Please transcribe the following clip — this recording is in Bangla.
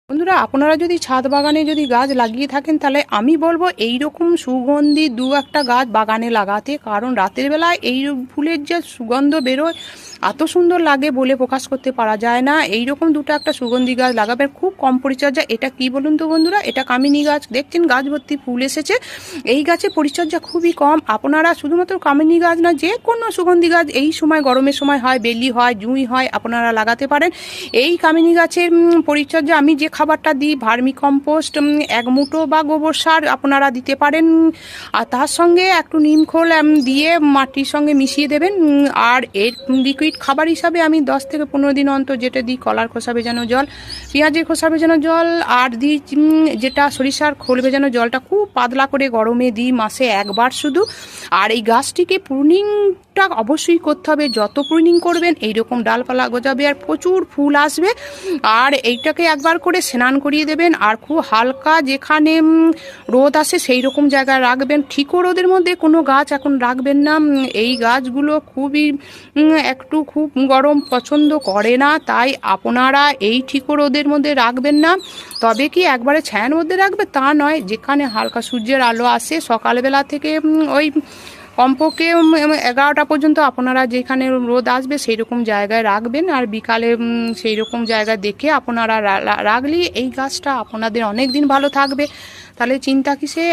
বন্ধুরা, আপনারা যদি ছাদ বাগানে যদি গাছ লাগিয়ে থাকেন তাহলে আমি বলবো এইরকম সুগন্ধি দু একটা গাছ বাগানে লাগাতে। কারণ রাতের বেলায় এই ফুলের যে সুগন্ধ বেরোয় এত সুন্দর লাগে বলে প্রকাশ করতে পারা যায় না। এইরকম দুটো একটা সুগন্ধি গাছ লাগাবেন, খুব কম পরিচর্যা। এটা কি বলুন তো বন্ধুরা, এটা কামিনী গাছ। দেখছেন গাছ ভর্তি ফুল এসেছে। এই গাছে পরিচর্যা খুবই কম। আপনারা শুধুমাত্র কামিনী গাছ না, যে কোনো সুগন্ধি গাছ এই সময় গরমের সময় হয়, বেলি হয়, জুঁই হয়, আপনারা লাগাতে পারেন। এই কামিনী গাছের পরিচর্যা আমি যে খাবারটা দিই, ভার্মি কম্পোস্ট 1 মুঠো বা গোবর সার আপনারা দিতে পারেন। আর তার সঙ্গে একটু নিম খোল দিয়ে মাটির সঙ্গে মিশিয়ে দেবেন। আর এর লিকুইড খাবার হিসাবে আমি 10 থেকে 15 দিন অন্তর যেটা দিই, কলার খোসা ভেজানো জল, পেঁয়াজের খোসা ভেজানো জল, আর দিই যেটা সরিষার খোল ভেজানো জলটা খুব পাতলা করে গরমে দিই, মাসে একবার শুধু। আর এই গাছটিকে প্রুনিংটা অবশ্যই করতে হবে। যত প্রুনিং করবেন এইরকম ডালপালা গজাবে আর প্রচুর ফুল আসবে। আর এইটাকে একবার করে স্নান করিয়ে দেবেন। আর খুব হালকা যেখানে রোদ আসে সেই রকম জায়গায় রাখবেন। ঠিকও রোদের মধ্যে কোনো গাছ এখন রাখবেন না। এই গাছগুলো খুবই একটু খুব গরম পছন্দ করে না, তাই আপনারা এই ঠিকও রোদের মধ্যে রাখবেন না। তবে কি একবারে ছায়ার মধ্যে রাখবে তা নয়, যেখানে হালকা সূর্যের আলো আসে সকালবেলা থেকে ওই কমপক্ষে 11টা পর্যন্ত আপনারা যেখানে রোদ আসবে সেই রকম জায়গায় রাখবেন। আর বিকালে সেই রকম জায়গা দেখে আপনারা রাখলে এই গাছটা আপনাদের অনেক দিন ভালো থাকবে। তাহলে চিন্তা কিসে।